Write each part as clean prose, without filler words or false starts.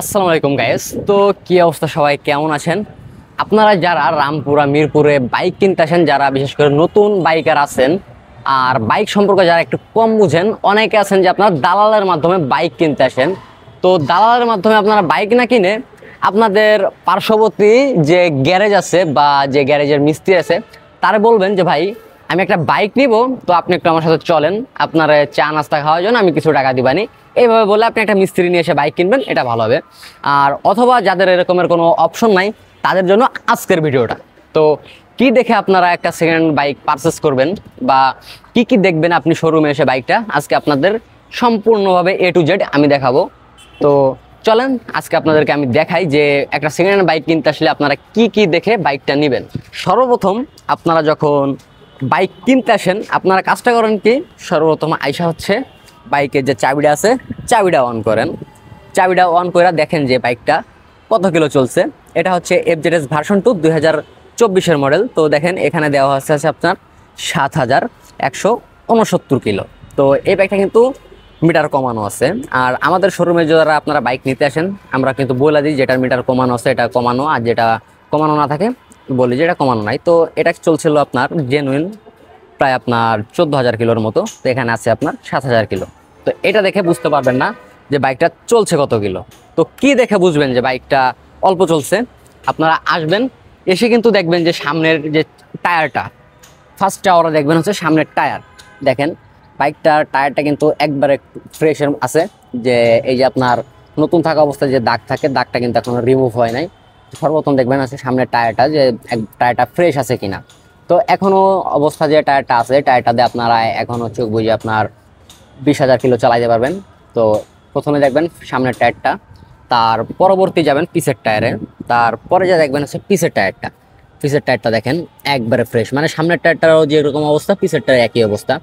আসসালামু আলাইকুম গাইস। তো কি অবস্থা, সবাই কেমন আছেন? আপনারা যারা রামপুরা মিরপুরে বাইক কিনতে আসেন, যারা বিশেষ করে নতুন বাইকার আছেন আর বাইক সম্পর্কে যারা একটু কম বুঝেন, অনেকে আছেন যে আপনারা দালালের মাধ্যমে বাইক কিনতে আসেন। তো দালালের মাধ্যমে আপনারা বাইক না কিনে আপনাদের পার্শ্ববর্তী যে গ্যারেজ আছে বা যে গ্যারেজের মিস্ত্রি আছে তারা বলবেন যে ভাই আমি একটা বাইক নিব, তো আপনি একটু আমার সাথে চলেন, আপনার চা নাস্তা খাওয়ার জন্য আমি কিছু টাকা দিবানি। এইভাবে বলে আপনি একটা মিস্ত্রি নিয়ে এসে বাইক কিনবেন, এটা ভালো হবে। আর অথবা যাদের এরকমের কোনো অপশন নাই তাদের জন্য আজকের ভিডিওটা। তো কি দেখে আপনারা একটা সেকেন্ড বাইক পারচেস করবেন বা কি কি দেখবেন আপনি শোরুমে এসে বাইকটা, আজকে আপনাদের সম্পূর্ণভাবে A to Z আমি দেখাবো। তো চলেন আজকে আপনাদেরকে আমি দেখাই যে একটা সেকেন্ড হ্যান্ড বাইক কিনতে আসলে আপনারা কি কি দেখে বাইকটা নেবেন। সর্বপ্রথম আপনারা যখন বাইক কিনতে আসেন আপনারা কাজটা করেন কি, সর্বপ্রথম আইসা হচ্ছে বাইকের যে চাবিটা আছে চাবিটা অন করেন। চাবিটা অন করে দেখেন যে বাইকটা কত কিলো চলছে। এটা হচ্ছে FZS ভার্সন 2 2024-এর মডেল। তো দেখেন এখানে দেওয়া আছে আপনার 7169 কিলো। তো এই বাইকটা কিন্তু মিটার কমানো আছে। আর আমাদের শোরুমে যারা আপনারা বাইক নিতে আসেন আমরা কিন্তু বলে দিই যেটার মিটার কমানো আছে এটা কমানো, আর যেটা কমানো না থাকে বলি যে এটা কমানো নাই। তো এটা চলছিল আপনার জেনুইন প্রায় আপনার 14,000 কিলোর মতো, তো এখানে আছে আপনার 7,000 কিলো। তো এটা দেখে বুঝতে পারবেন না যে বাইকটা চলছে কত কিলো। তো কি দেখে বুঝবেন যে বাইকটা অল্প চলছে? আপনারা আসবেন, এসে কিন্তু দেখবেন যে সামনের যে টায়ারটা, ফার্স্ট টায়ারটা দেখবেন হচ্ছে সামনের টায়ার। দেখেন বাইকটার টায়ারটা কিন্তু একবারে ফ্রেশ আছে, যে এই যে আপনার নতুন থাকা অবস্থায় যে দাগ থাকে দাগটা কিন্তু এখনো রিমুভ হয় নাই। সর্বপ্রথম দেখবেন আছে সামনের টায়ারটা, যে টায়ারটা ফ্রেশ আছে কিনা। তো এখনো অবস্থা যে টায়ারটা আছে টায়ারটা দিয়ে আপনারা এখনো চোখ বুঝে আপনার 20,000 কিলো চালাইতে পারবেন। তো প্রথমে দেখবেন সামনের টায়ারটা, তার পরবর্তী যাবেন পিছের টায়ারে, তারপরে যা দেখবেন হচ্ছে পিছের টায়ারটা। পিছের টায়ারটা দেখেন একবারে ফ্রেশ, মানে সামনের টায়ারটারও যেরকম অবস্থা পিছের টায়ার একই অবস্থা।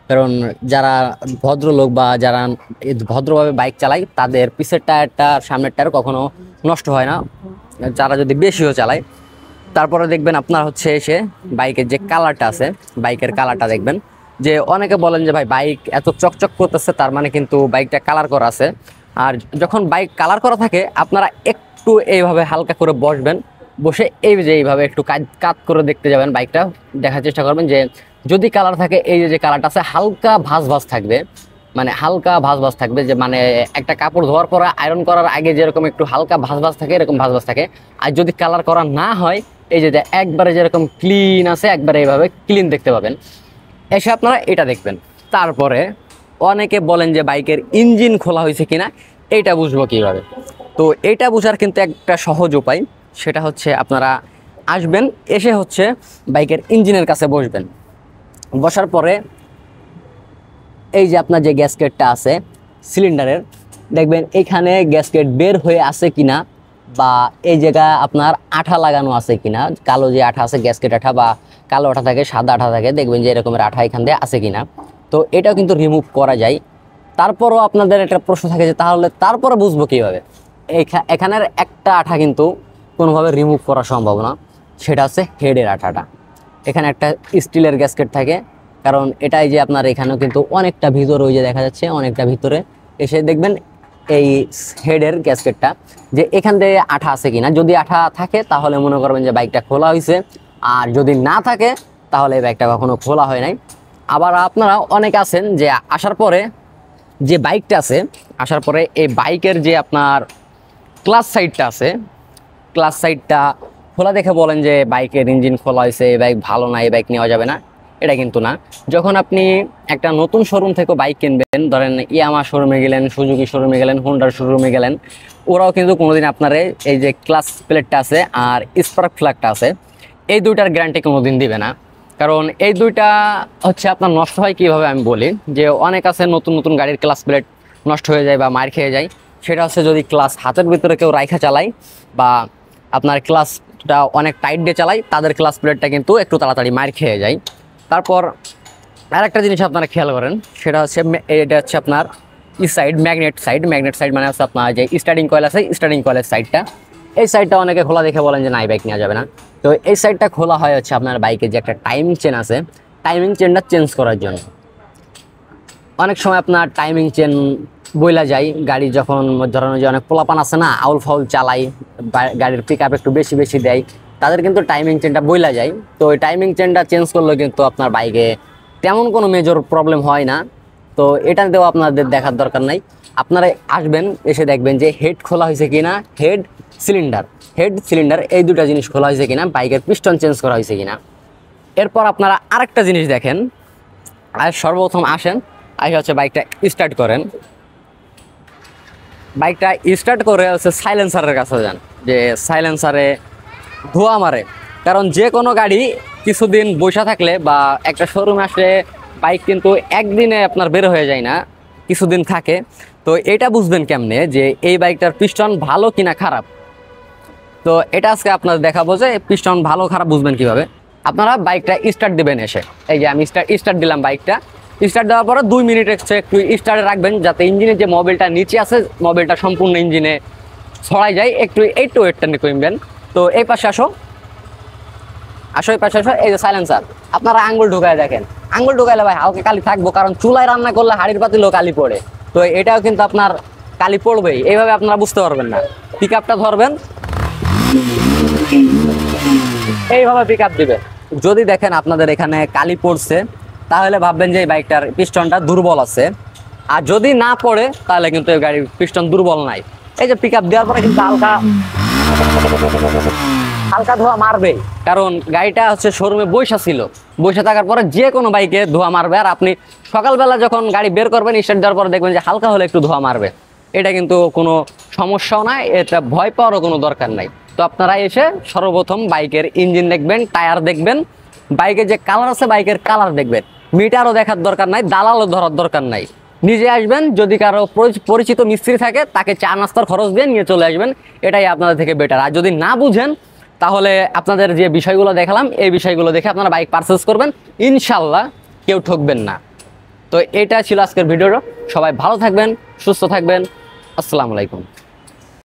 কারণ যারা ভদ্রলোক বা যারা ভদ্রভাবে বাইক চালায় তাদের পিছের টায়ারটা সামনের টায়ার কখনো নষ্ট হয় না, যারা যদি বেশিও চালায়। তারপরে দেখবেন আপনার হচ্ছে এসে বাইকের যে কালারটা আছে, বাইকের কালারটা দেখবেন। যে অনেকে বলেন যে ভাই বাইক এত চকচক করতেছে, তার মানে কিন্তু বাইকটা কালার করা আছে। আর যখন বাইক কালার করা থাকে আপনারা একটু এইভাবে হালকা করে বসবেন, বসে এই যে এইভাবে একটু কাত করে দেখতে যাবেন, বাইকটা দেখার চেষ্টা করবেন যে যদি কালার থাকে এই যে কালারটা আছে হালকা ভাঁজ ভাঁজ থাকবে, মানে হালকা ভাঁজ ভাঁজ থাকবে, যে মানে একটা কাপড় ধোয়ার পরে আয়রন করার আগে যেরকম একটু হালকা ভাঁজ ভাঁজ থাকে এরকম ভাঁজ ভাঁজ থাকে। আর যদি কালার করা না হয় এই যে একবারে যেরকম ক্লিন আছে একবারে এইভাবে ক্লিন দেখতে পাবেন। এসে আপনারা এটা দেখবেন। তারপরে অনেকে বলেন যে বাইকের ইঞ্জিন খোলা হয়েছে কিনা এটা বুঝবো কিভাবে। তো এটা বোঝার কিন্তু একটা সহজ উপায়, সেটা হচ্ছে আপনারা আসবেন, এসে হচ্ছে বাইকের ইঞ্জিনের কাছে বসবেন। বসার পরে এই যে আপনার যে গ্যাসকেটটা আছে সিলিন্ডারের, দেখবেন এখানে গ্যাসকেট বের হয়ে আছে কিনা, বা এই জায়গা আপনার আঠা লাগানো আছে কিনা, কালো যে আঠা আছে গ্যাসকেট আঠা বা কালো আঠা থাকে সাদা আঠা থাকে, দেখবেন যে এরকমের আঠা এখান দিয়ে আছে কিনা। তো এটাও কিন্তু রিমুভ করা যায়। তারপরও আপনাদের একটা প্রশ্ন থাকে যে তাহলে তারপরে বুঝবো কীভাবে? এখানের একটা আঠা কিন্তু কোনোভাবে রিমুভ করা সম্ভব না, সেটা হচ্ছে হেডের আঠাটা। এখানে একটা স্টিলের গ্যাসকেট থাকে, কারণ এটাই যে আপনার এখানেও কিন্তু অনেকটা ভিতরে, ওই যে দেখা যাচ্ছে অনেকটা ভিতরে এসে দেখবেন এই হেডের গ্যাসকেটটা, যে এখান থেকে আঠা আছে কিনা। যদি আঠা থাকে তাহলে মনে করবেন যে বাইকটা খোলা হয়েছে, আর যদি না থাকে তাহলে এই বাইকটা কখনো খোলা হয় নাই। আবার আপনারা অনেক আছেন যে আসার পরে যে বাইকটা আছে, আসার পরে এই বাইকের যে আপনার ক্লাচ সাইডটা আছে, ক্লাচ সাইডটা খোলা দেখে বলেন যে বাইকের ইঞ্জিন খোলা হয়েছে, এই বাইক ভালো না, এই বাইক নেওয়া যাবে না। এটা কিন্তু না। যখন আপনি একটা নতুন শোরুম থেকে বাইক কিনবেন, ধরেন ইয়ামা শোরুমে গেলেন, সুজুকি শোরুমে গেলেন, হোন্ডার শোরুমে গেলেন, ওরাও কিন্তু কোনোদিন আপনারে এই যে ক্লাচ প্লেটটা আছে আর স্পার্ক প্লাগটা আছে এই দুইটার গ্যারান্টি কোনোদিন দিবে না। কারণ এই দুইটা হচ্ছে আপনার নষ্ট হয় কীভাবে আমি বলি, যে অনেক আছে নতুন নতুন গাড়ির ক্লাচ প্লেট নষ্ট হয়ে যায় বা মার খেয়ে যায়। সেটা হচ্ছে যদি ক্লাচ হাতের ভিতরে কেউ রাইখা চালায় বা আপনার ক্লাচটা অনেক টাইট দিয়ে চালায়, তাদের ক্লাচ প্লেটটা কিন্তু একটু তাড়াতাড়ি মার খেয়ে যায়। তারপর আরেকটা জিনিস আপনারা খেয়াল করেন, সেটা হচ্ছে এটা হচ্ছে আপনার side magnet side. Magnet side মানে হচ্ছে আপনার যে স্টার্টিং কয়েল আছে স্টার্টিং কয়েলের সাইডটা, এই সাইডটা অনেকে খোলা দেখে বলেন যে না এই বাইক নেওয়া যাবে না। তো এই সাইডটা খোলা হয় হচ্ছে আপনার বাইকের যে একটা টাইমিং চেন আছে টাইমিং চেনটা চেঞ্জ করার জন্য। অনেক সময় আপনার টাইমিং চেন বইলা যায় গাড়ি যখন ধরেন যে অনেক পোলাপান আছে না, আউল ফাউল চালাই, গাড়ির পিক আপ একটু বেশি বেশি দেয়, তাদের কিন্তু টাইমিং চেনটা বইলা যায়। তো ওই টাইমিং চেনটা চেঞ্জ করলে কিন্তু আপনার বাইকে তেমন কোনো মেজর প্রবলেম হয় না। তো এটা দিয়েও আপনাদের দেখার দরকার নাই, আপনারা আসবেন এসে দেখবেন যে হেড খোলা হয়েছে কিনা, হেড সিলিন্ডার এই দুটা জিনিস খোলা হয়েছে কিনা, বাইকের পিস্টন চেঞ্জ করা হয়েছে কিনা। এরপর আপনারা আরেকটা জিনিস দেখেন, আর সর্বপ্রথম আসেন, হচ্ছে বাইকটা স্টার্ট করেন, বাইকটা স্টার্ট করে হচ্ছে সাইলেন্সারের কাছে যান, যে সাইলেন্সারে ধোঁয়া মারে। কারণ যে কোনো গাড়ি কিছুদিন বসে থাকলে বা একটা শোরুমে আসলে বাইক কিন্তু একদিনে আপনার বের হয়ে যায় না, কিছুদিন থাকে। তো এটা বুঝবেন কেমনে যে এই বাইকটার পিস্টন ভালো কিনা খারাপ। তো এটা আজকে আপনাদের দেখাবো যে পিস্টন ভালো খারাপ বুঝবেন কিভাবে। আপনারা বাইকটা স্টার্ট দিবেন এসে, এই যে আমি স্টার্ট দিলাম, বাইকটা স্টার্ট দেওয়ার পরে 2 মিনিট একটু স্টার্টে রাখবেন, যাতে ইঞ্জিনের যে মোবিলটা নিচে আছে মোবিলটা সম্পূর্ণ ইঞ্জিনে ছড়াই যায়। একটু ওয়েটটা নিয়ে কমবেন। তো এই পাশে আসো, এই পাশে আসো, এই যে সাইলেন্সার, আপনারা আঙ্গুল ঢুকায় দেখেন, আঙ্গুল ঢুকাইলে ভাই হালকা কালি থাকবো, কারণ চুলায় রান্না করলে হাড়ির পাতিলেও কালি পড়ে। তো এটাও কিন্তু আপনার কালি পড়বেই, এইভাবে আপনারা বুঝতে পারবেন না। পিক আপটা ধরবেন, এইভাবে পিক আপ দিবেন। যদি দেখেন আপনাদের এখানে কালি পড়ছে, তাহলে ভাববেন যে এই বাইকটার পিস্টনটা দুর্বল আছে। আর যদি না পড়ে তাহলে কিন্তু এই গাড়ির পিস্টন দুর্বল নাই। এই যে পিক আপ দেওয়ার পরে কিন্তু হালকা ধোয়া মারবে, কারণ গাড়িটা হচ্ছে শোরুমে বসে থাকার পরে যে কোনো বাইকে ধোয়া মারবে। আর আপনি সকালবেলা যখন গাড়ি বের করবেন স্টার্ট দেওয়ার পরে দেখবেন যে হালকা হলে একটু ধোয়া মারবে। এটা কিন্তু কোনো সমস্যাও নাই, এটা ভয় পাওয়ারও কোনো দরকার নাই। তো আপনারা এসে সর্বপ্রথম বাইকের ইঞ্জিন দেখবেন, টায়ার দেখবেন, বাইকের যে কালার আছে বাইকের কালার দেখবেন। মিটারও দেখার দরকার নাই, দালালও ধরার দরকার নাই, নিজে আসবেন। যদি কারো পরিচিত মিস্ত্রি থাকে তাকে চা নাস্তার খরচ দিয়ে নিয়ে চলে আসবেন, এটাই আপনাদের থেকে বেটার। আর যদি না বুঝেন তাহলে আপনাদের যে বিষয়গুলো দেখালাম এই বিষয়গুলো দেখে আপনারা বাইক পারচেস করবেন, ইনশাল্লাহ কেউ ঠকবেন না। তো এটা ছিল আজকের ভিডিওটা। সবাই ভালো থাকবেন, সুস্থ থাকবেন। আসসালামু আলাইকুম।